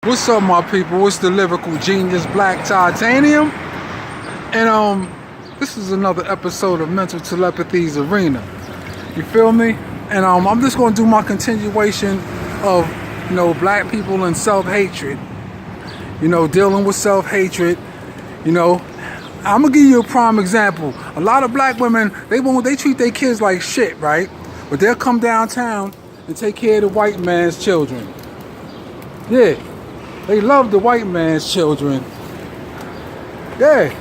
What's up, my people? It's the lyrical genius Black Titanium, and this is another episode of Mental Telepathy's Arena. You feel me? And I'm just gonna do my continuation of black people and self-hatred. Dealing with self-hatred. I'm gonna give you a prime example. A lot of black women, they treat their kids like shit, right? But they'll come downtown and take care of the white man's children. Yeah, they love the white man's children. Yeah.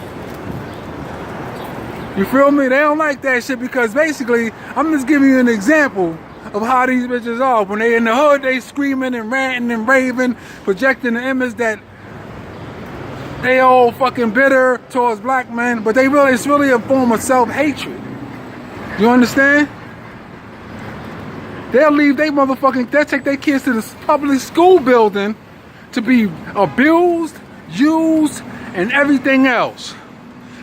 You feel me? They don't like that shit because basically, I'm just giving you an example of how these bitches are. When they in the hood, they screaming and ranting and raving, projecting the image that they all fucking bitter towards black men, but it's really a form of self-hatred. You understand? They'll take their kids to the public school building to be abused, used, and everything else.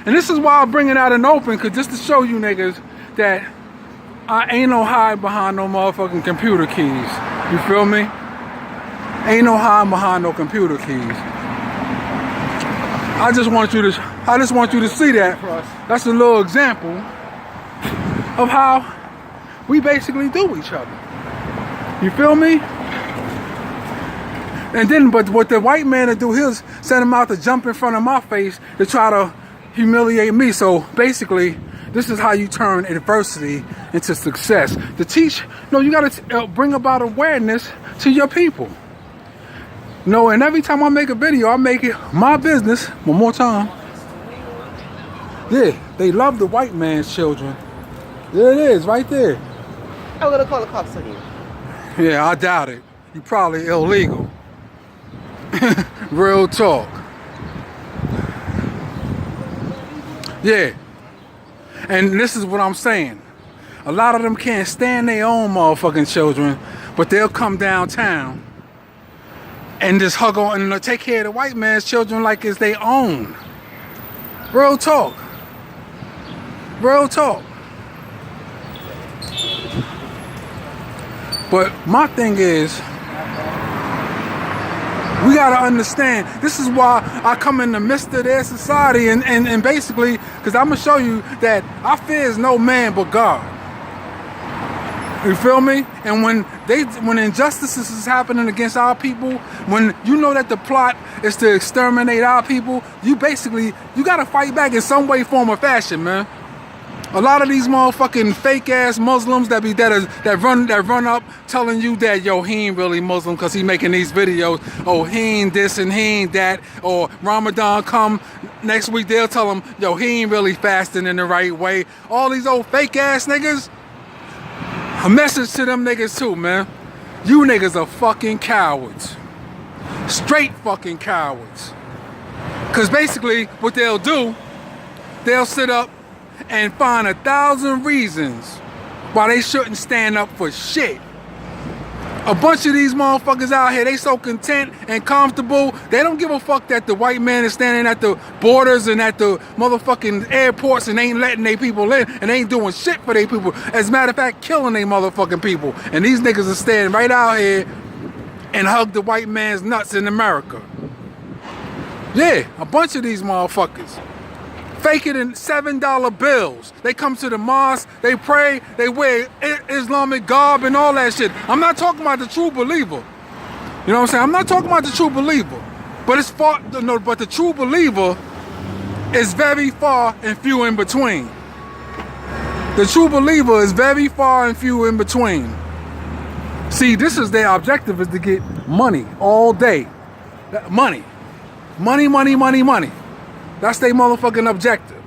And this is why I bring it out in open, cause just to show you niggas that I ain't no hide behind no motherfucking computer keys. You feel me? Ain't no hide behind no computer keys. I just want you to see that. That's a little example of how we basically do each other. You feel me? And then, but what the white man will do, he'll send him out to jump in front of my face to try to humiliate me. So basically, this is how you turn adversity into success. To teach, you gotta bring about awareness to your people. And every time I make a video, I make it my business. One more time. Yeah, they love the white man's children. There it is, right there. I'm gonna call the cops on you. Yeah, I doubt it. You probably illegal. Real talk. Yeah. And this is what I'm saying. A lot of them can't stand their own motherfucking children, but they'll come downtown and just hug on and take care of the white man's children like it's their own. Real talk. Real talk. But my thing is, we gotta understand, this is why I come in the midst of their society and basically, because I'm gonna show you that I fear no man but God. You feel me? And when injustices is happening against our people, when you know that the plot is to exterminate our people, you gotta fight back in some way, form, or fashion, man. A lot of these motherfucking fake ass Muslims that run up telling you that he ain't really Muslim because he making these videos. Oh, he ain't this and he ain't that. Or Ramadan come next week, they'll tell him, he ain't really fasting in the right way. All these old fake ass niggas. A message to them niggas too, man. You niggas are fucking cowards. Straight fucking cowards. Cause basically what they'll do, they'll sit up and find 1,000 reasons why they shouldn't stand up for shit. A bunch of these motherfuckers out here, they so content and comfortable, they don't give a fuck that the white man is standing at the borders and at the motherfucking airports and ain't letting their people in and ain't doing shit for their people. As a matter of fact, killing their motherfucking people. And these niggas are standing right out here and hug the white man's nuts in America. Yeah, a bunch of these motherfuckers. Fake it in $7 bills. They come to the mosque, they pray, they wear Islamic garb and all that shit. I'm not talking about the true believer. You know what I'm saying? I'm not talking about the true believer. But but the true believer is very far and few in between. The true believer is very far and few in between. See, this is their objective, is to get money all day. Money. Money, money, money, money. That's their motherfucking objective.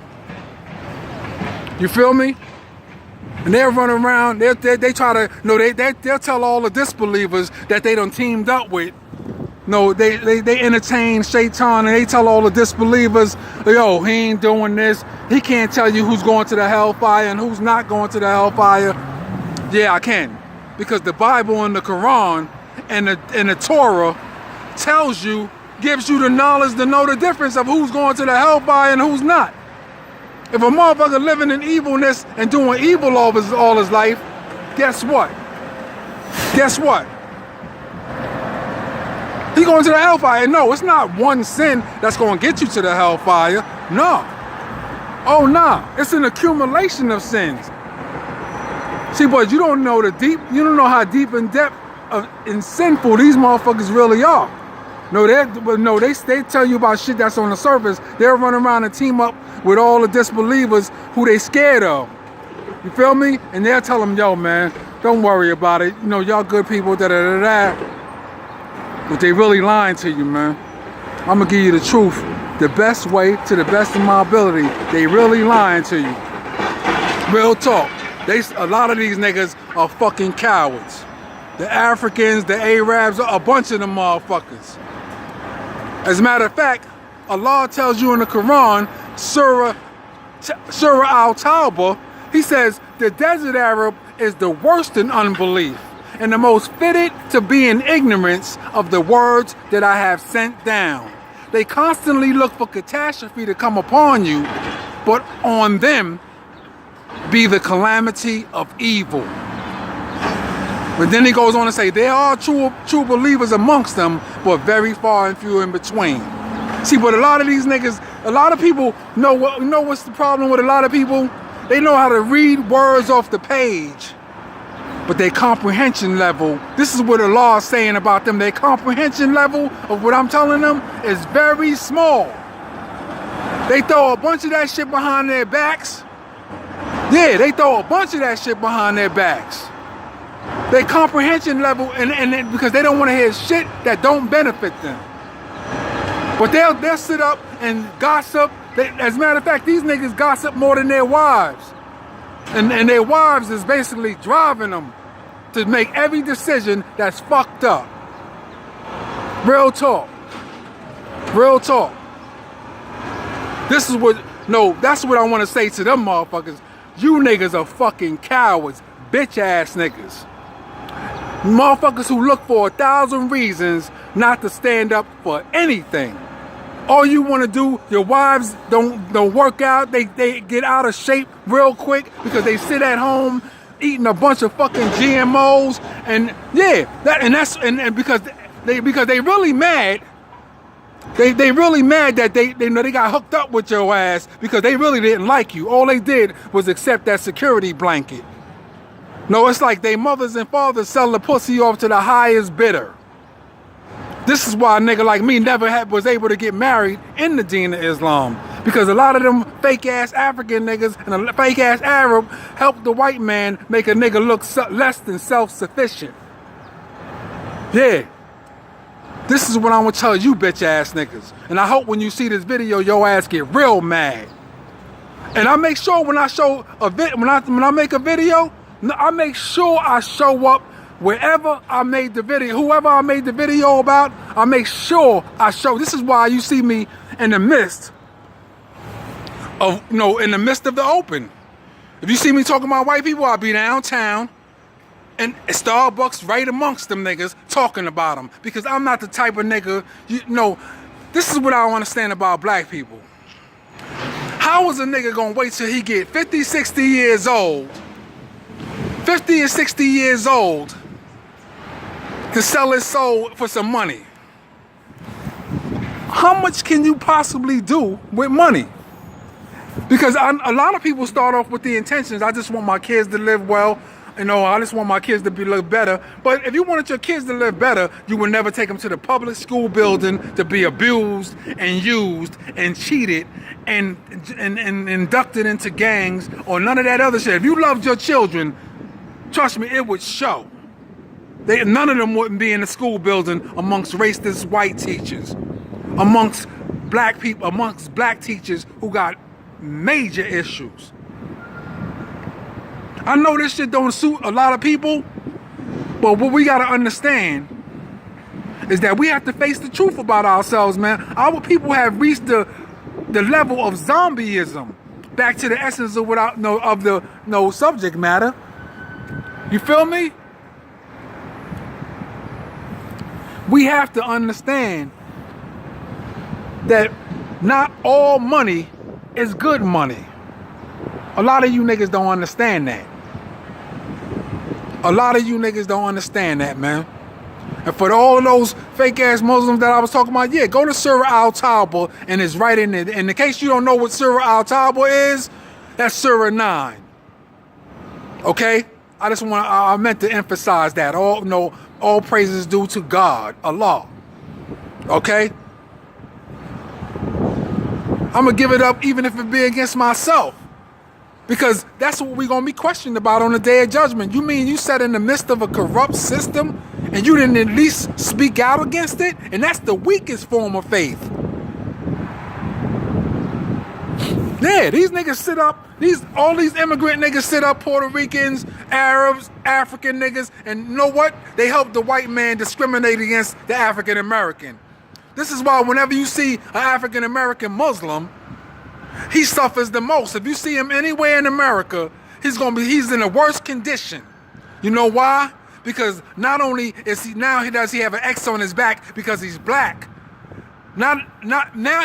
You feel me? And they'll run around, they try to, they'll tell all the disbelievers that they done teamed up with. They entertain Shaitan and they tell all the disbelievers, he ain't doing this. He can't tell you who's going to the hellfire and who's not going to the hellfire. Yeah, I can. Because the Bible and the Quran and the Torah gives you the knowledge to know the difference of who's going to the hellfire and who's not. If a motherfucker living in evilness and doing evil all his life, guess what? Guess what? He going to the hellfire. And no, it's not one sin that's going to get you to the hellfire. No. Oh, nah. It's an accumulation of sins. See, but you don't know you don't know how deep in depth and sinful these motherfuckers really are. No, they tell you about shit that's on the surface. They'll run around and team up with all the disbelievers who they scared of. You feel me? And they'll tell them, yo, man, don't worry about it. You know, y'all good people, da-da-da-da. But they really lying to you, man. I'm gonna give you the truth the best way, to the best of my ability. They really lying to you. Real talk. A lot of these niggas are fucking cowards. The Africans, the Arabs, a bunch of them motherfuckers. As a matter of fact, Allah tells you in the Quran, Surah Al-Tawbah, he says, the desert Arab is the worst in unbelief and the most fitted to be in ignorance of the words that I have sent down. They constantly look for catastrophe to come upon you, but on them be the calamity of evil. But then he goes on to say, there are true believers amongst them, but very far and few in between. See, but a lot of these niggas, a lot of people know what's the problem with a lot of people? They know how to read words off the page, but their comprehension level, this is what the law is saying about them, their comprehension level of what I'm telling them is very small. They throw a bunch of that shit behind their backs. Yeah, they throw a bunch of that shit behind their backs. Their comprehension level, and because they don't want to hear shit that don't benefit them. But they'll sit up and gossip. As a matter of fact, these niggas gossip more than their wives. And their wives is basically driving them to make every decision that's fucked up. Real talk. Real talk. That's what I want to say to them motherfuckers. You niggas are fucking cowards, bitch ass niggas. Motherfuckers who look for 1,000 reasons not to stand up for anything. All you want to do, your wives don't work out, they get out of shape real quick because they sit at home eating a bunch of fucking GMOs, and yeah, because they really mad. They really mad that they know they got hooked up with your ass because they really didn't like you. All they did was accept that security blanket. No, it's like they mothers and fathers sell the pussy off to the highest bidder. This is why a nigga like me never was able to get married in the Deen of Islam. Because a lot of them fake ass African niggas and a fake ass Arab help the white man make a nigga look less than self-sufficient. Yeah. This is what I'm gonna tell you bitch ass niggas. And I hope when you see this video, your ass get real mad. And I make sure when I when I make a video, I make sure I show up wherever I made the video, whoever I made the video about, I make sure I show. This is why you see me in the midst of, in the midst of the open. If you see me talking about white people, I'll be downtown and Starbucks right amongst them niggas talking about them. Because I'm not the type of nigga, this is what I don't understand about black people. How is a nigga gonna wait till he get 50, 60 years old, 50 or 60 years old, to sell his soul for some money? How much can you possibly do with money? Because a lot of people start off with the intentions, I just want my kids to live well, I just want my kids to live better. But if you wanted your kids to live better, you would never take them to the public school building to be abused and used and cheated and inducted into gangs or none of that other shit. If you loved your children, trust me, it would show. None of them wouldn't be in the school building amongst racist white teachers, amongst black people, amongst black teachers who got major issues. I know this shit don't suit a lot of people, but what we gotta understand is that we have to face the truth about ourselves, man. Our people have reached the level of zombieism. Back to the essence of the subject matter. You feel me? We have to understand that not all money is good money. A lot of you niggas don't understand that. A lot of you niggas don't understand that, man. And for all of those fake ass Muslims that I was talking about, yeah, go to Surah Al-Tawbah and it's right in there. And in case you don't know what Surah Al-Tawbah is, that's Surah 9. Okay? I meant to emphasize that. All praises due to God, Allah. Okay? I'm going to give it up even if it be against myself. Because that's what we're going to be questioned about on the day of judgment. You mean you sat in the midst of a corrupt system and you didn't at least speak out against it? And that's the weakest form of faith. Yeah, these niggas sit up, all these immigrant niggas sit up, Puerto Ricans, Arabs, African niggas, and you know what? They help the white man discriminate against the African American. This is why whenever you see an African American Muslim, he suffers the most. If you see him anywhere in America, he's in the worst condition. You know why? Because not only does he have an X on his back because he's black. Now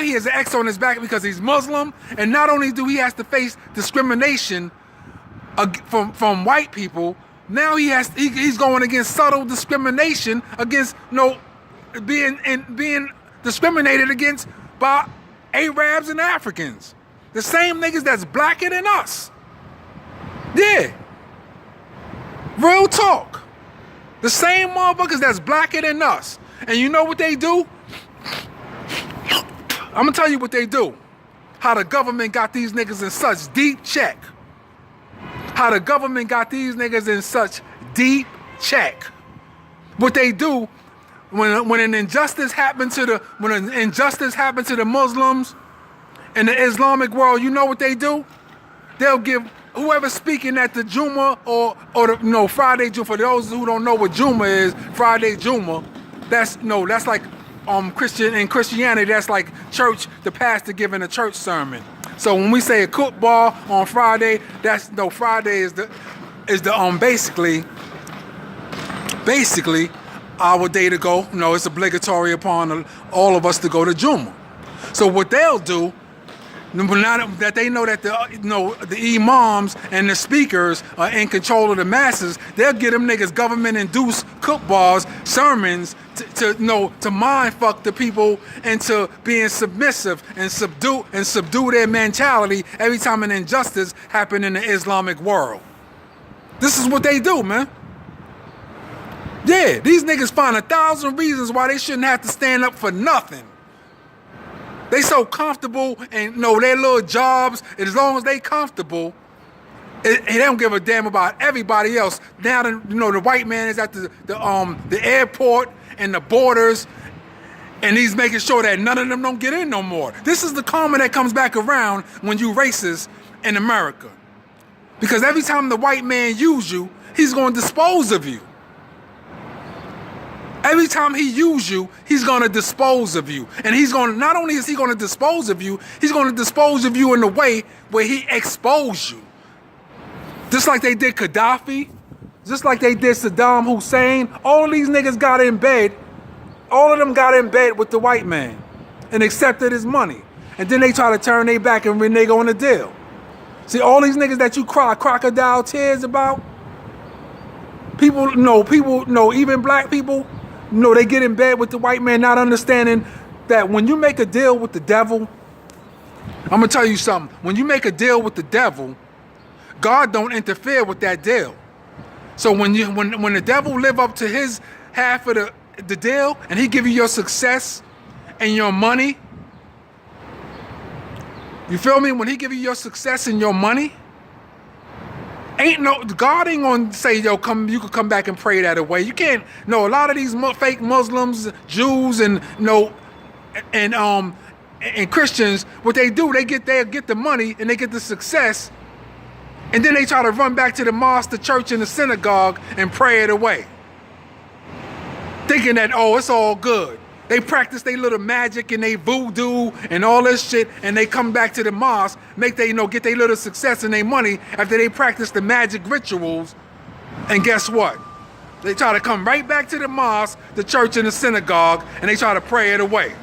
he has an X on his back because he's Muslim, and not only do he has to face discrimination from white people, now he's going against subtle discrimination against being discriminated against by Arabs and Africans. The same niggas that's blacker than us. Yeah. Real talk. The same motherfuckers that's blacker than us. And you know what they do? I'm gonna tell you what they do. How the government got these niggas in such deep check. How the government got these niggas in such deep check. What they do when an injustice happened to the Muslims in the Islamic world, you know what they do? They'll give whoever's speaking at the Juma or Friday Juma. For those who don't know what Juma is, Friday Juma, that's like Christianity, that's like church, the pastor giving a church sermon. So when we say a football on Friday, Friday is basically our day to go. It's obligatory upon all of us to go to Juma. So what they'll do, now that they know that the imams and the speakers are in control of the masses, they'll get them niggas government-induced footballs, sermons to mind fuck the people into being submissive and subdue their mentality every time an injustice happen in the Islamic world. This is what they do, man. Yeah, these niggas find 1,000 reasons why they shouldn't have to stand up for nothing. They so comfortable and their little jobs, and as long as they comfortable, they don't give a damn about everybody else. Now the white man is at the airport and the borders, and he's making sure that none of them don't get in no more. This is the karma that comes back around when you racist in America. Because every time the white man use you, he's going to dispose of you. Every time he uses you, he's going to dispose of you. And not only is he going to dispose of you, he's going to dispose of you in a way where he exposed you. Just like they did Gaddafi, just like they did Saddam Hussein. All of these niggas got in bed. All of them got in bed with the white man and accepted his money. And then they try to turn their back and renege on the deal. See, all these niggas that you cry crocodile tears about, even black people, they get in bed with the white man, not understanding that when you make a deal with the devil, I'm going to tell you something. When you make a deal with the devil, God don't interfere with that deal. So when the devil live up to his half of the deal and he give you your success and your money, you feel me? When he give you your success and your money, God ain't gonna say, you could come back and pray that away. You can't. No, a lot of these fake Muslims, Jews, and Christians, what they do, they get the money and they get the success, and then they try to run back to the mosque, the church, and the synagogue and pray it away, thinking that it's all good. They practice their little magic and they voodoo and all this shit, and they come back to the mosque, get their little success and their money after they practice the magic rituals, and guess what? They try to come right back to the mosque, the church, and the synagogue, and they try to pray it away.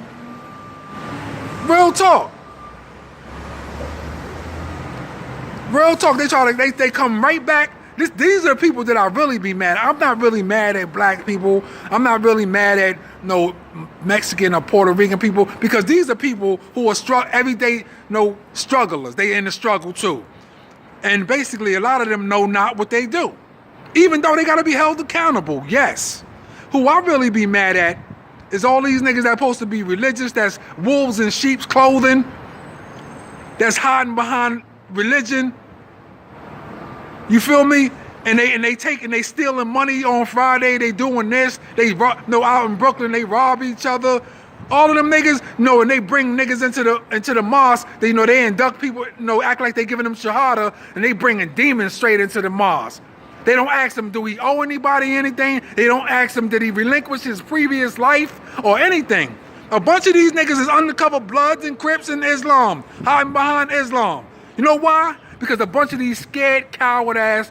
Real talk. Real talk. They come right back These are the people that I really be mad at. I'm not really mad at black people. I'm not really mad at no Mexican or Puerto Rican people, because these are people who are everyday strugglers. They in the struggle too. And basically a lot of them know not what they do. Even though they gotta be held accountable, yes. Who I really be mad at is all these niggas that supposed to be religious, that's wolves in sheep's clothing, that's hiding behind religion. You feel me? And they stealing money on Friday. They doing this. Out in Brooklyn they rob each other. All of them niggas, and they bring niggas into the mosque. They induct people. Act like they giving them shahada, and they bringing demons straight into the mosque. They don't ask them, do he owe anybody anything? They don't ask them, did he relinquish his previous life or anything? A bunch of these niggas is undercover Bloods and Crips in Islam, hiding behind Islam. You know why? Because a bunch of these scared, coward-ass,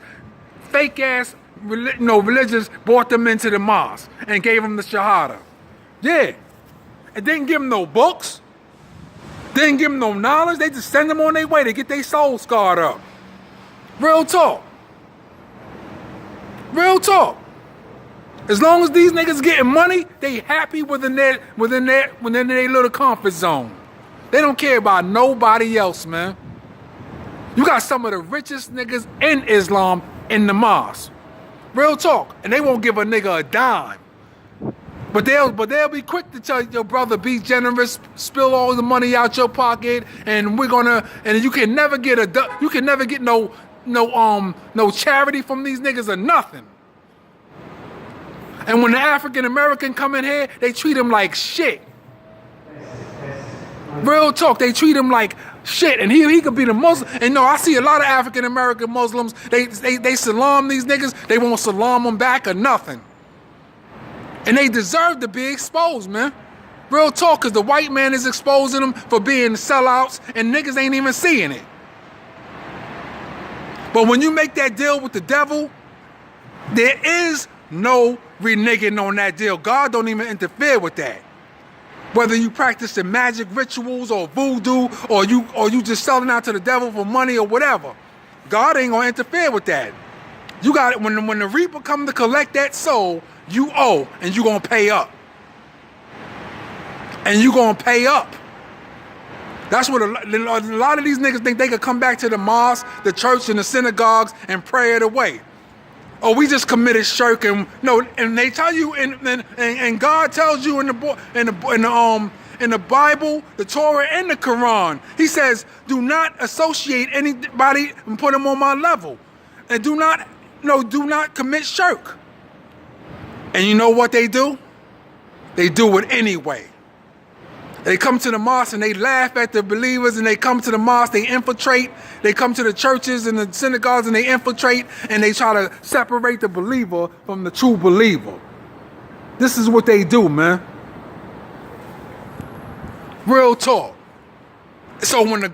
fake-ass, religious brought them into the mosque and gave them the shahada. Yeah. And didn't give them no books. Didn't give them no knowledge. They just send them on their way to get their soul scarred up. Real talk. Real talk. As long as these niggas getting money, they happy within their little comfort zone. They don't care about nobody else, man. You got some of the richest niggas in Islam in the mosque. Real talk. And they won't give a nigga a dime. But they'll be quick to tell your brother, be generous, spill all the money out your pocket, and you can never get no charity from these niggas or nothing. And when the African American come in here, they treat him like shit. Real talk, they treat him like shit, and he could be the Muslim. And I see a lot of African American Muslims. They salam these niggas. They won't salam them back or nothing. And they deserve to be exposed, man. Real talk, because the white man is exposing them for being sellouts, and niggas ain't even seeing it. But when you make that deal with the devil, there is no reneging on that deal. God don't even interfere with that. Whether you practicing magic rituals or voodoo, or you just selling out to the devil for money or whatever, God ain't gonna interfere with that. You got it. When the reaper come to collect that soul, you owe, and you gonna pay up. And you gonna pay up. That's what a lot of these niggas think they could come back to the mosque, the church, and the synagogues and pray it away. Oh, we just committed shirk, and they tell you, and God tells you in the Bible, the Torah, and the Quran. He says, do not associate anybody and put them on my level, and do not commit shirk. And you know what they do? They do it anyway. They come to the mosque and they laugh at the believers, and they come to the mosque, they infiltrate, they come to the churches and the synagogues and they infiltrate, and they try to separate the believer from the true believer. This is what they do, man. Real talk. So when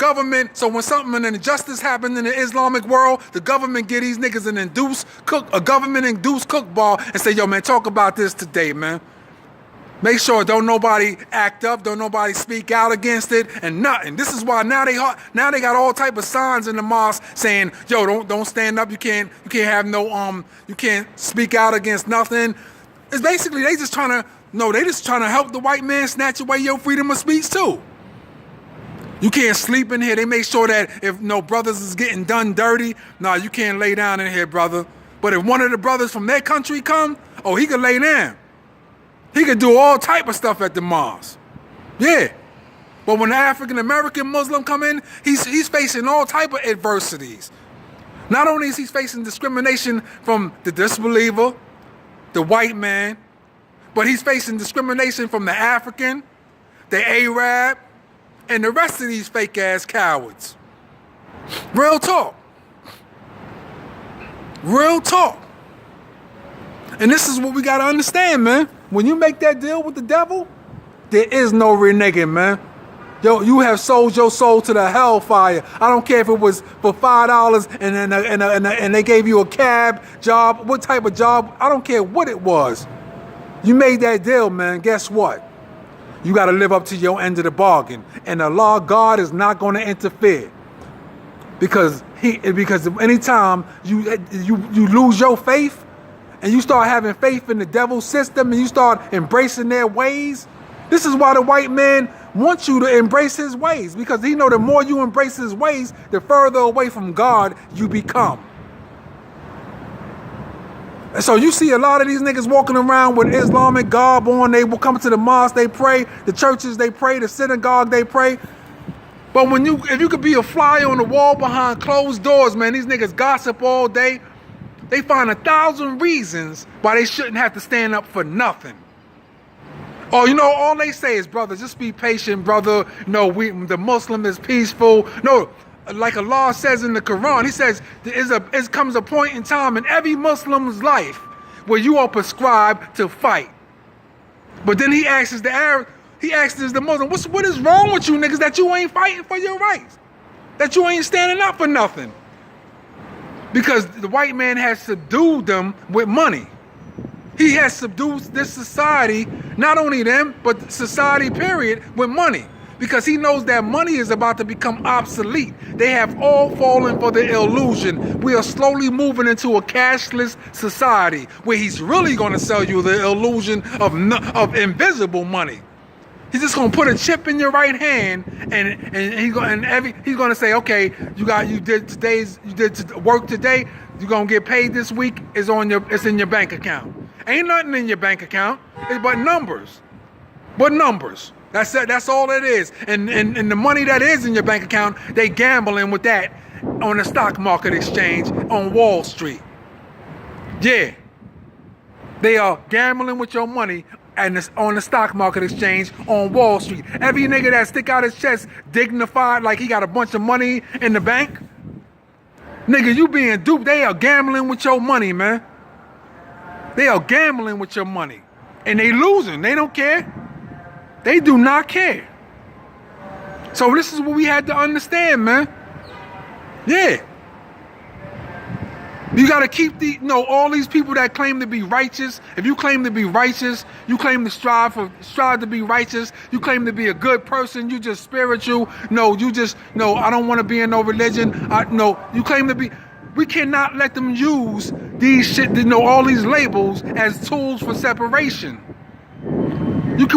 something an injustice happens in the Islamic world, the government get these niggas a government-induced cook ball and say, yo, man, talk about this today, man. Make sure don't nobody act up, don't nobody speak out against it, and nothing. This is why now they got all type of signs in the mosque saying, yo, don't stand up, you can't speak out against nothing. It's basically they just trying to help the white man snatch away your freedom of speech too. You can't sleep in here. They make sure that if brothers is getting done dirty, you can't lay down in here, brother. But if one of the brothers from their country come, he could lay down. He could do all type of stuff at the mosque. Yeah. But when the African American Muslim come in, he's facing all type of adversities. Not only is he facing discrimination from the disbeliever, the white man, but he's facing discrimination from the African, the Arab, and the rest of these fake ass cowards. Real talk. Real talk. And this is what we gotta understand, man. When you make that deal with the devil, there is no reneging, man. Yo, you have sold your soul to the hellfire. I don't care if it was for $5 and they gave you a cab job, what type of job, I don't care what it was. You made that deal, man. Guess what? You got to live up to your end of the bargain. And Allah, God, is not going to interfere. Because anytime you lose your faith and you start having faith in the devil's system and you start embracing their ways, this is why the white man wants you to embrace his ways, because he know the more you embrace his ways, the further away from God you become. And so you see a lot of these niggas walking around with Islamic garb on. They will come to the mosque, they pray, the churches they pray, the synagogue they pray. But if you could be a fly on the wall behind closed doors, man, these niggas gossip all day. They find 1,000 reasons why they shouldn't have to stand up for nothing. Oh, all they say is, brother, just be patient, brother. No, the Muslim is peaceful. No, like Allah says in the Quran, he says, it comes a point in time in every Muslim's life where you are prescribed to fight. But then he asks the Arab, the Muslim, what is wrong with you niggas that you ain't fighting for your rights? That you ain't standing up for nothing? Because the white man has subdued them with money. He has subdued this society, not only them, but society period, with money. Because he knows that money is about to become obsolete. They have all fallen for the illusion. We are slowly moving into a cashless society where he's really going to sell you the illusion of invisible money. He's just gonna put a chip in your right hand, and he's gonna say, okay, you did work today. You're gonna get paid this week. It's in your bank account. Ain't nothing in your bank account. It's but numbers. That's it. That's all it is. And the money that is in your bank account, they gambling with that on the stock market exchange on Wall Street. Yeah, they are gambling with your money. And it's on the stock market exchange on Wall Street. Every nigga that stick out his chest dignified like he got a bunch of money in the bank, nigga, you being duped. They are gambling with your money, man. They are gambling with your money. And they losing. They don't care. They do not care. So this is what we had to understand, man. Yeah. You got to keep all these people that claim to be righteous. If you claim to be righteous, you claim to strive to be righteous. You claim to be a good person. You just spiritual. I don't want to be in no religion. You claim to be. We cannot let them use these all these labels as tools for separation.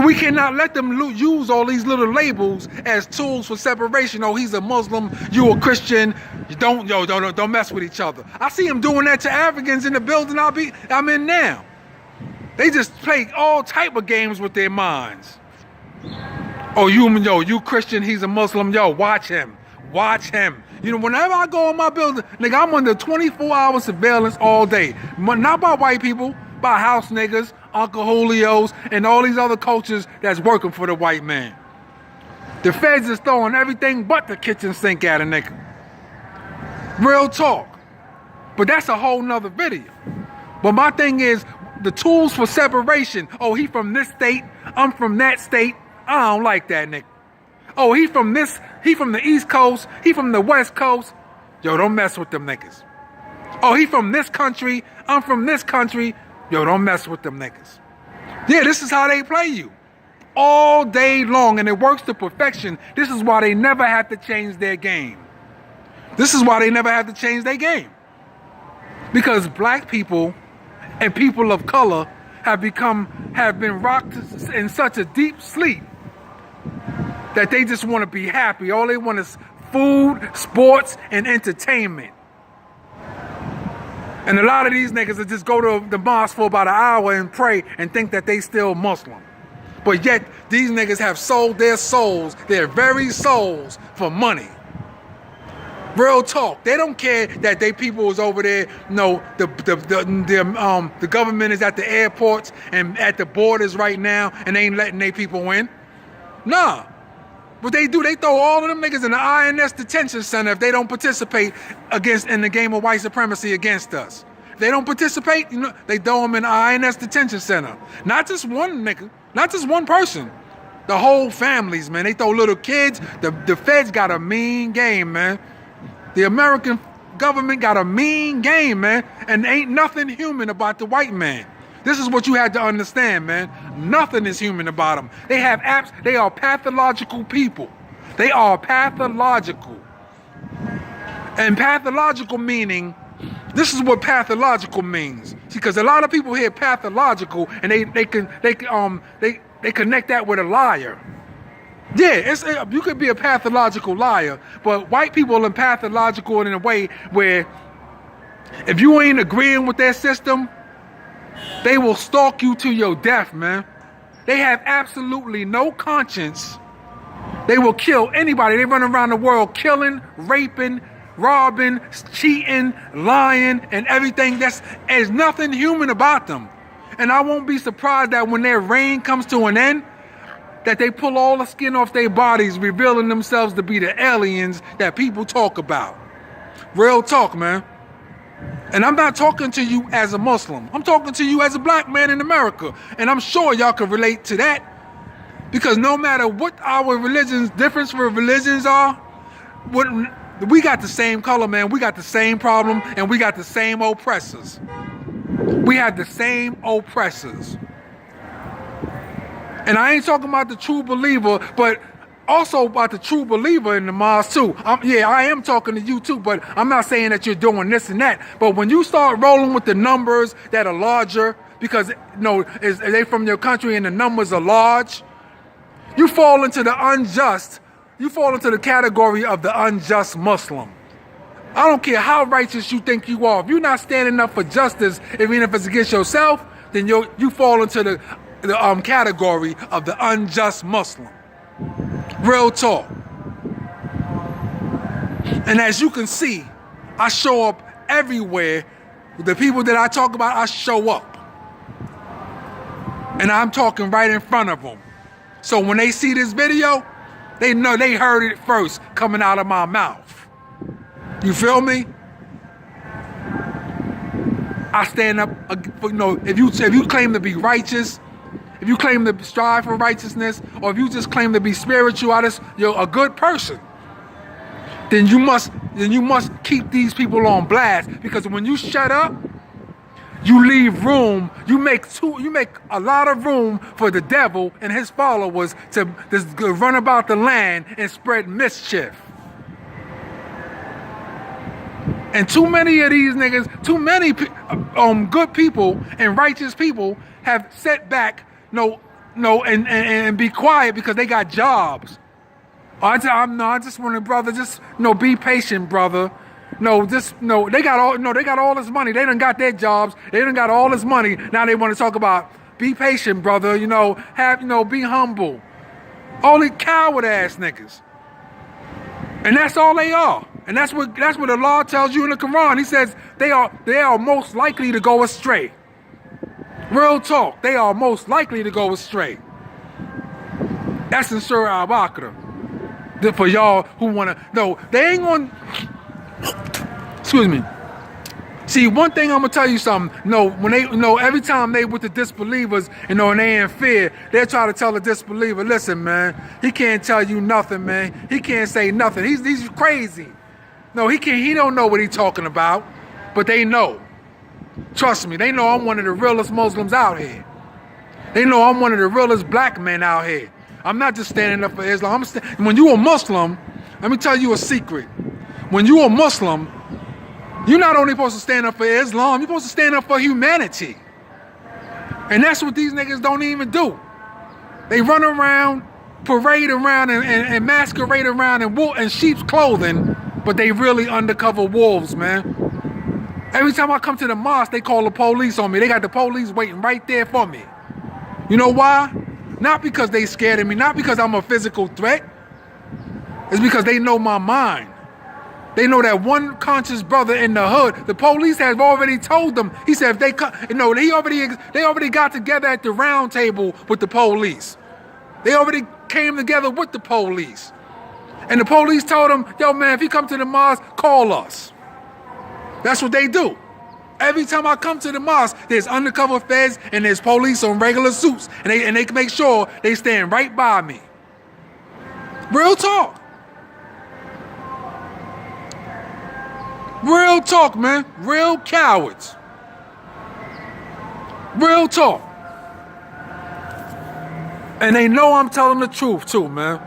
We cannot let them use all these little labels as tools for separation. Oh, he's a Muslim, you a Christian. Don't mess with each other. I see him doing that to Africans in the building I'm in now. They just play all type of games with their minds. Oh, you Christian, he's a Muslim. Yo, watch him. Whenever I go in my building, nigga, I'm under 24-hour surveillance all day. Not by white people, by house niggas, Uncle Julio's, and all these other cultures that's working for the white man. The feds is throwing everything but the kitchen sink at a nigga. Real talk. But that's a whole nother video. But my thing is, the tools for separation. Oh, he from this state, I'm from that state. I don't like that nigga. Oh, he from the East Coast, he from the West Coast. Yo, don't mess with them niggas. Oh, he from this country, I'm from this country. Yo, don't mess with them niggas. Yeah, this is how they play you. All day long, and it works to perfection. This is why they never have to change their game. Because black people and people of color have been rocked in such a deep sleep that they just want to be happy. All they want is food, sports, and entertainment. And a lot of these niggas that just go to the mosque for about an hour and pray and think that they still Muslim. But yet, these niggas have sold their souls, their very souls, for money. Real talk. They don't care that they people is over there. No, the government is at the airports and at the borders right now and they ain't letting their people in. Nah. What they do, they throw all of them niggas in the INS detention center if they don't participate in the game of white supremacy against us. If they don't participate, they throw them in the INS detention center. Not just one nigga, not just one person. The whole families, man. They throw little kids. The feds got a mean game, man. The American government got a mean game, man. And ain't nothing human about the white man. This is what you had to understand, man. Nothing is human about them. They have apps. They are pathological people. They are pathological. And pathological meaning, this is what pathological means. See, because a lot of people hear pathological and they connect that with a liar. Yeah, you could be a pathological liar, but white people are pathological in a way where if you ain't agreeing with their system, they will stalk you to your death, man. They have absolutely no conscience. They will kill anybody. They run around the world killing, raping, robbing, cheating, lying, and everything. There's nothing human about them. And I won't be surprised that when their reign comes to an end, that they pull all the skin off their bodies, revealing themselves to be the aliens that people talk about. Real talk, man. And I'm not talking to you as a Muslim. I'm talking to you as a black man in America. And I'm sure y'all can relate to that. Because no matter what our religions, difference for religions are, we got the same color, man. We got the same problem, and we got the same oppressors. We have the same oppressors. And I ain't talking about the true believer, but also about the true believer in the mosque too. I am talking to you too, but I'm not saying that you're doing this and that. But when you start rolling with the numbers that are larger, because is they from your country and the numbers are large, you fall into the unjust. You fall into the category of the unjust Muslim. I don't care how righteous you think you are. If you're not standing up for justice, even if it's against yourself, then you fall into the category of the unjust Muslim. Real talk. And as you can see, I show up everywhere. The people that I talk about, I show up. And I'm talking right in front of them. So when they see this video, they know they heard it first coming out of my mouth. You feel me? I stand up, if you claim to be righteous, if you claim to strive for righteousness, or if you just claim to be spiritual, you're a good person, then you must keep these people on blast. Because when you shut up, you leave room. You make a lot of room for the devil and his followers to run about the land and spread mischief. And too many of these niggas, too many good people and righteous people have set back. And be quiet because they got jobs. I just want to, brother, be patient, brother. They got all this money. They done got their jobs. They done got all this money. Now they want to talk about be patient, brother. Be humble. All these coward ass niggas. And that's all they are. And that's what the law tells you in the Quran. He says they are most likely to go astray. Real talk, they are most likely to go astray. That's in Surah Al-Baqarah. For y'all who want to know, they ain't going to... Excuse me. See, one thing I'm going to tell you something. When they, every time they with the disbelievers, and they in fear, they try to tell the disbeliever, listen, man, he can't tell you nothing, man. He can't say nothing. He's crazy. He don't know what he's talking about, but they know. Trust me, they know I'm one of the realest Muslims out here. They know I'm one of the realest black men out here. I'm not just standing up for Islam. When you a Muslim, let me tell you a secret. When you a Muslim, you're not only supposed to stand up for Islam, you're supposed to stand up for humanity. And that's what these niggas don't even do. They run around, parade around, and masquerade around in sheep's clothing, but they really undercover wolves, man. Every time I come to the mosque, they call the police on me. They got the police waiting right there for me. You know why? Not because they scared of me, not because I'm a physical threat. It's because they know my mind. They know that one conscious brother in the hood. The police have already told them. He said if they already got together at the round table with the police. They already came together with the police. And the police told him, yo man, if you come to the mosque, call us. That's what they do. Every time I come to the mosque, there's undercover feds and there's police on regular suits. And they make sure they stand right by me. Real talk. Real talk, man. Real cowards. Real talk. And they know I'm telling the truth too, man.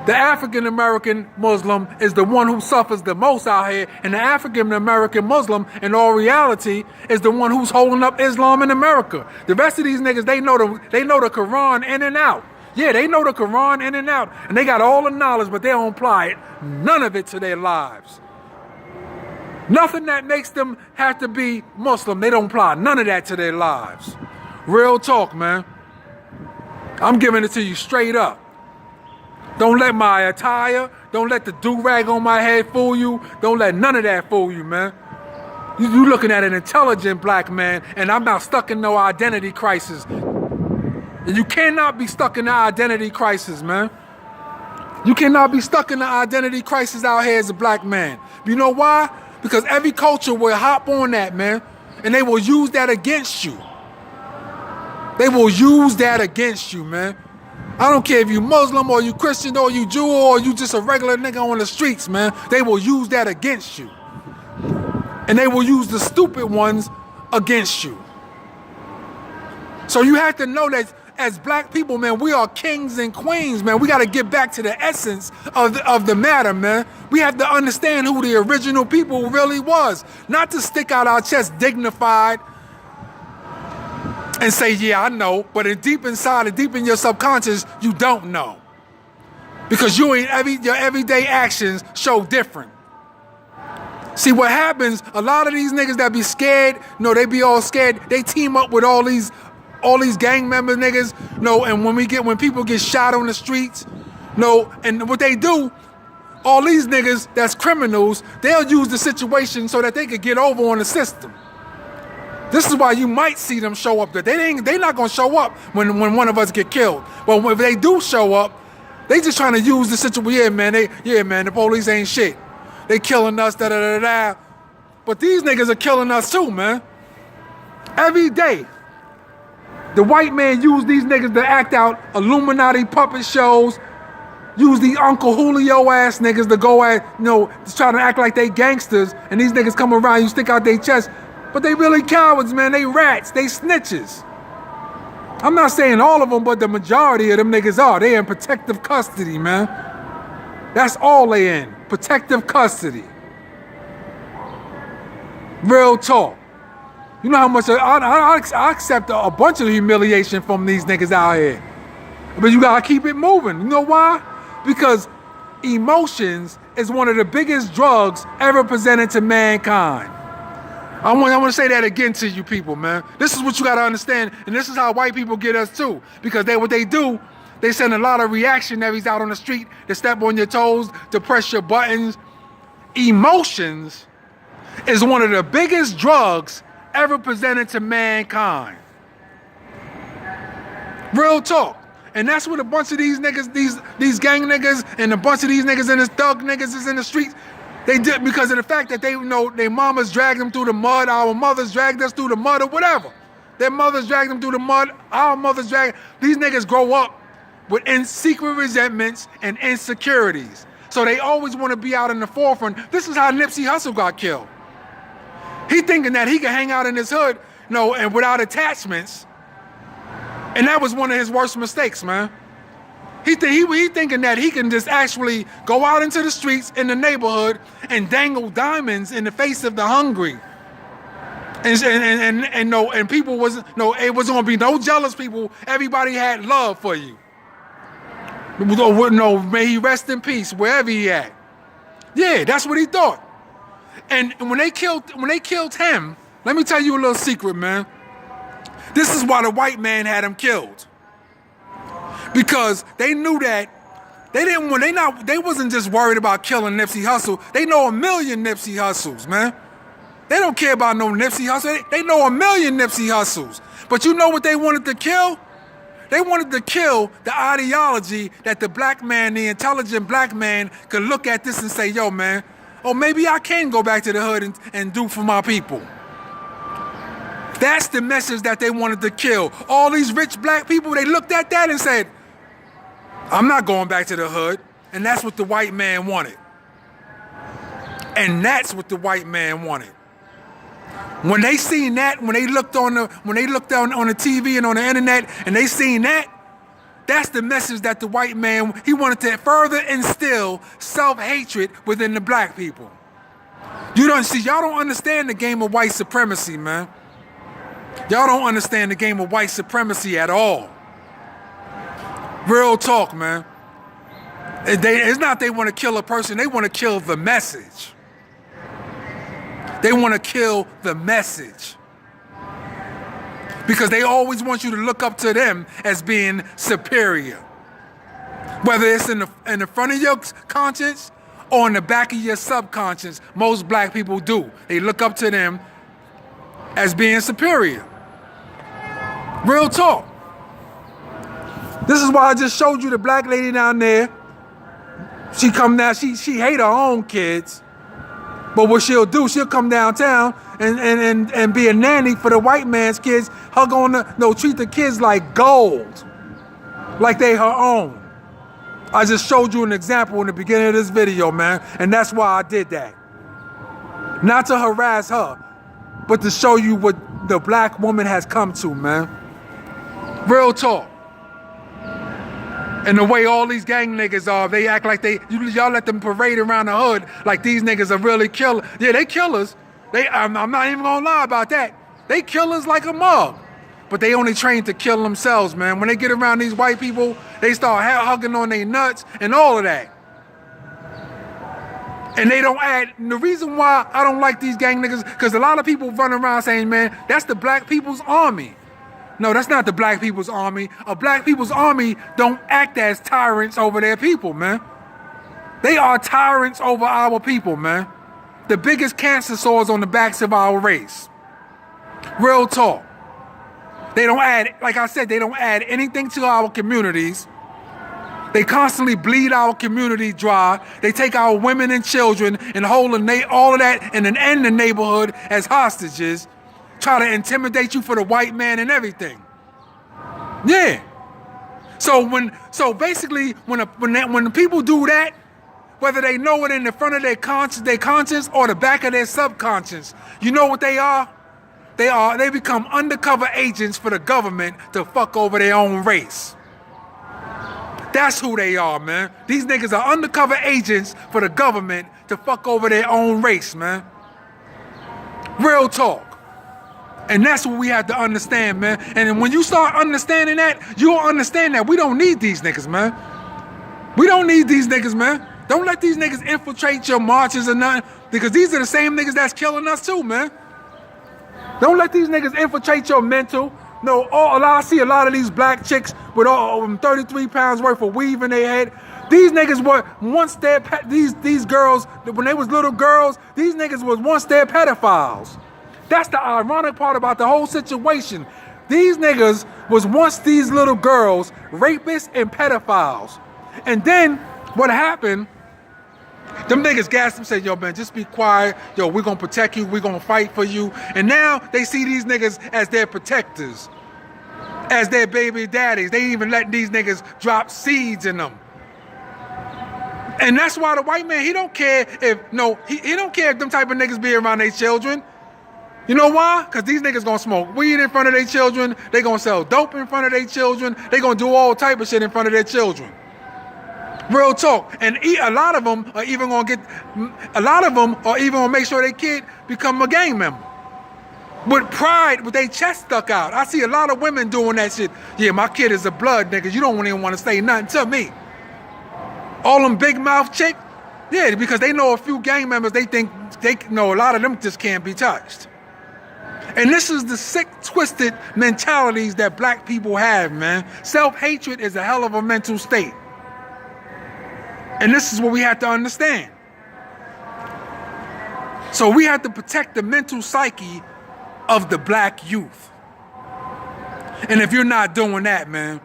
The African-American Muslim is the one who suffers the most out here, and the African-American Muslim, in all reality, is the one who's holding up Islam in America. The rest of these niggas, they know the Quran in and out. Yeah, they know the Quran in and out, and they got all the knowledge, but they don't apply it, none of it, to their lives. Nothing that makes them have to be Muslim, they don't apply none of that to their lives. Real talk, man. I'm giving it to you straight up. Don't let my attire, don't let the do-rag on my head fool you. Don't let none of that fool you, man. You looking at an intelligent black man, and I'm not stuck in no identity crisis. And you cannot be stuck in the identity crisis, man. You cannot be stuck in the identity crisis out here as a black man. You know why? Because every culture will hop on that, man, and they will use that against you. They will use that against you, man. I don't care if you Muslim or you Christian or you Jew or you just a regular nigga on the streets, man. They will use that against you. And they will use the stupid ones against you. So you have to know that as black people, man, we are kings and queens, man. We got to get back to the essence of the matter, man. We have to understand who the original people really was. Not to stick out our chest dignified and say, yeah, I know, but deep inside and deep in your subconscious, you don't know. Because your everyday actions show different. See what happens, a lot of these niggas that be scared, they be all scared, they team up with all these gang member niggas, and when people get shot on the streets, and what they do, all these niggas that's criminals, they'll use the situation so that they could get over on the system. This is why you might see them show up. They're not gonna show up when one of us get killed. But if they do show up, they just trying to use the situation. Yeah, man, the police ain't shit. They killing us, da da da da. But these niggas are killing us too, man. Every day. The white man use these niggas to act out Illuminati puppet shows. Use these Uncle Julio ass niggas to go at, to try to act like they gangsters. And these niggas come around, you stick out their chest. But they really cowards, man. They rats. They snitches. I'm not saying all of them, but the majority of them niggas are. They in protective custody, man. That's all they in. Protective custody. Real talk. You know how much I accept a bunch of humiliation from these niggas out here. But you gotta keep it moving. You know why? Because emotions is one of the biggest drugs ever presented to mankind. I want to say that again to you people, man. This is what you got to understand, and this is how white people get us too. Because what they do, they send a lot of reactionaries out on the street to step on your toes, to press your buttons. Emotions is one of the biggest drugs ever presented to mankind. Real talk. And that's what a bunch of these niggas, these gang niggas, and a bunch of these niggas and this thug niggas is in the streets. They did because of the fact that their mamas dragged them through the mud, our mothers dragged us through the mud or whatever. Their mothers dragged them through the mud, our mothers dragged. These niggas grow up with secret resentments and insecurities. So they always want to be out in the forefront. This is how Nipsey Hussle got killed. He thinking that he could hang out in his hood, and without attachments. And that was one of his worst mistakes, man. He thinking that he can just actually go out into the streets in the neighborhood and dangle diamonds in the face of the hungry. And people it was gonna be no jealous people. Everybody had love for you. May he rest in peace wherever he at. Yeah, that's what he thought. And when they killed him, let me tell you a little secret, man. This is why the white man had him killed. Because they knew that they wasn't just worried about killing Nipsey Hussle. They know a million Nipsey Hussles, man. They don't care about no Nipsey Hussle. They know a million Nipsey Hussles. But you know what they wanted to kill? They wanted to kill the ideology that the black man, the intelligent black man, could look at this and say, yo, man, maybe I can go back to the hood and do for my people. That's the message that they wanted to kill. All these rich black people, they looked at that and said, I'm not going back to the hood. And that's what the white man wanted. And that's what the white man wanted. When they seen that, when they looked on the TV and on the internet and they seen that, That's the message that the white man, he wanted to further instill self-hatred within the black people. You don't see, y'all don't understand the game of white supremacy, man. Y'all don't understand the game of white supremacy at all. Real talk, man. It's not they want to kill a person, they want to kill the message. They want to kill the message. Because they always want you to look up to them as being superior. Whether it's in the front of your conscience or in the back of your subconscious, most black people do. They look up to them as being superior. Real talk. This is why I just showed you the black lady down there. She come down, she hate her own kids. But what she'll do, she'll come downtown and be a nanny for the white man's kids, treat the kids like gold. Like they her own. I just showed you an example in the beginning of this video, man, and that's why I did that. Not to harass her, but to show you what the black woman has come to, man. Real talk. And the way all these gang niggas are, they act like y'all let them parade around the hood like these niggas are really killers. Yeah, they killers. I'm not even gonna lie about that. They killers like a mug. But they only trained to kill themselves, man. When they get around these white people, they start hugging on their nuts and all of that. And they don't add, the reason why I don't like these gang niggas, because a lot of people run around saying, man, that's the black people's army. No, that's not the black people's army. A black people's army don't act as tyrants over their people, man. They are tyrants over our people, man. The biggest cancer sores on the backs of our race. Real talk. They don't add, like I said, they don't add anything to our communities. They constantly bleed our community dry. They take our women and children and hold all of that and then end the neighborhood as hostages. Try to intimidate you for the white man and everything. Yeah. So basically, when the people do that, whether they know it in the front of their conscience or the back of their subconscious, you know what they are? They become undercover agents for the government to fuck over their own race. That's who they are, man. These niggas are undercover agents for the government to fuck over their own race, man. Real talk. And that's what we have to understand, man. And when you start understanding that, you'll understand that we don't need these niggas, man. We don't need these niggas, man. Don't let these niggas infiltrate your marches or nothing, because these are the same niggas that's killing us too, man. Don't let these niggas infiltrate your mental. No, I see a lot of these black chicks with 33 pounds worth of weave in their head. These niggas were once these girls, when they was little girls, these niggas was once their pedophiles. That's the ironic part about the whole situation. These niggas was once these little girls, rapists and pedophiles. And then what happened, them niggas gassed them, said, yo, man, just be quiet. Yo, we're going to protect you. We're going to fight for you. And now they see these niggas as their protectors, as their baby daddies. They even let these niggas drop seeds in them. And that's why the white man, he don't care if them type of niggas be around their children. You know why? Because these niggas gonna smoke weed in front of their children. They gonna sell dope in front of their children. They gonna do all type of shit in front of their children. Real talk. And a lot of them are even gonna make sure their kid become a gang member. With pride, with their chest stuck out. I see a lot of women doing that shit. Yeah, my kid is a blood nigga. You don't even want to say nothing to me. All them big mouth chicks, yeah, because they know a few gang members, they think they know a lot of them just can't be touched. And this is the sick, twisted mentalities that black people have, man. Self-hatred is a hell of a mental state. And this is what we have to understand. So we have to protect the mental psyche of the black youth. And if you're not doing that, man,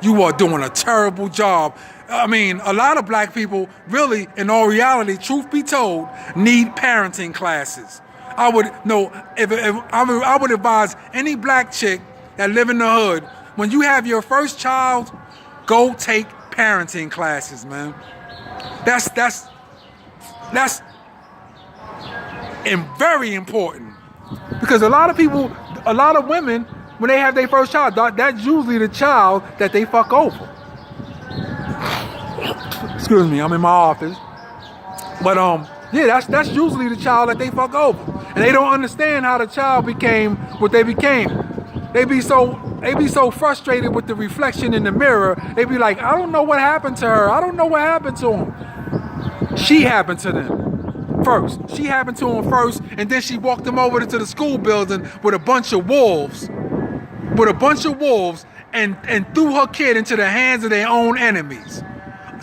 you are doing a terrible job. I mean, a lot of black people really, in all reality, truth be told, need parenting classes. I would advise any black chick that live in the hood, when you have your first child, go take parenting classes, man. That's very important, because a lot of women when they have their first child, that's usually the child that they fuck over. Excuse me, I'm in my office. But yeah, that's usually the child that they fuck over. And they don't understand how the child became what they became. They be so frustrated with the reflection in the mirror. They be like, I don't know what happened to her. I don't know what happened to him. She happened to them first. She happened to him first, and then she walked them over to the school building with a bunch of wolves. And threw her kid into the hands of their own enemies.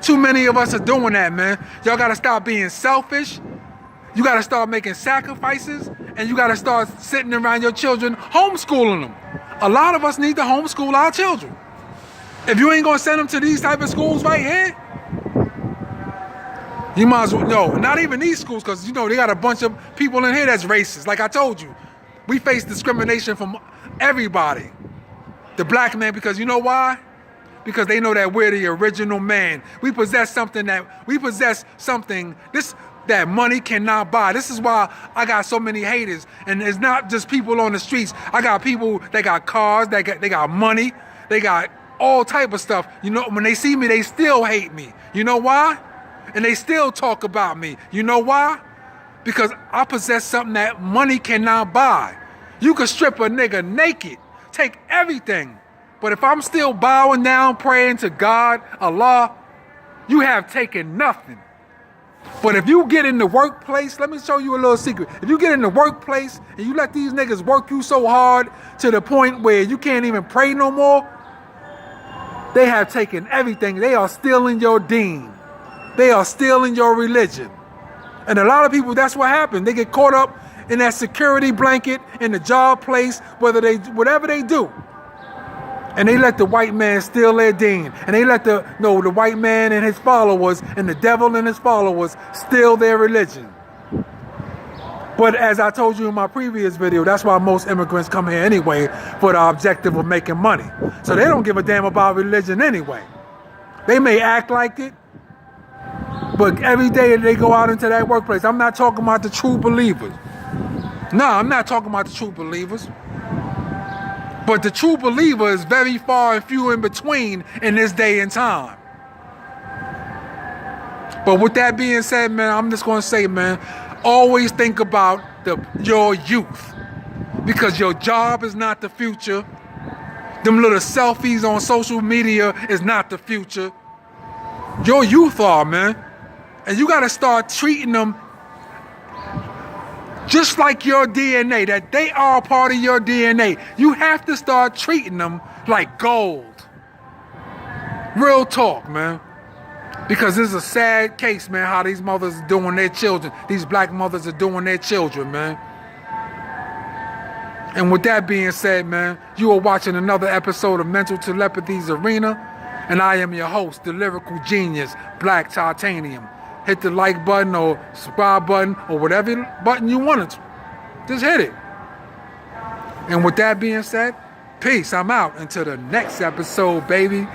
Too many of us are doing that, man. Y'all gotta stop being selfish. You gotta start making sacrifices, and you gotta start sitting around your children, homeschooling them. A lot of us need to homeschool our children. If you ain't gonna send them to these type of schools right here, you might as well, no, not even these schools, because you know they got a bunch of people in here that's racist. Like I told you, we face discrimination from everybody. The black man, because you know why? Because they know that we're the original man. We possess something that money cannot buy. This is why I got so many haters. And it's not just people on the streets. I got people that got cars, they got money, they got all type of stuff. You know, when they see me, they still hate me. You know why? And they still talk about me. You know why? Because I possess something that money cannot buy. You could strip a nigga naked, take everything. But if I'm still bowing down, praying to God, Allah, you have taken nothing. But if you get in the workplace, let me show you a little secret. If you get in the workplace and you let these niggas work you so hard to the point where you can't even pray no more, they have taken everything. They are stealing your deen. They are stealing your religion. And a lot of people, that's what happened. They get caught up in that security blanket in the job place, whatever they do. And they let the white man steal their deen. And they let the white man and his followers and the devil and his followers steal their religion. But as I told you in my previous video, that's why most immigrants come here anyway, for the objective of making money. So they don't give a damn about religion anyway. They may act like it, but every day they go out into that workplace. I'm not talking about the true believers. No, I'm not talking about the true believers. But the true believer is very far and few in between in this day and time. But with that being said, man, I'm just going to say, man, always think about your youth. Because your job is not the future. Them little selfies on social media is not the future. Your youth are, man. And you got to start treating them just like your DNA, that they are part of your DNA. You have to start treating them like gold. Real talk, man. Because it's a sad case, man, how these mothers are doing their children. These black mothers are doing their children, man. And with that being said, man, you are watching another episode of Mental Telepathy's Arena. And I am your host, the lyrical genius, Black Titanium. Hit the like button or subscribe button or whatever button you want to. Just hit it. And with that being said, peace. I'm out. Until the next episode, baby.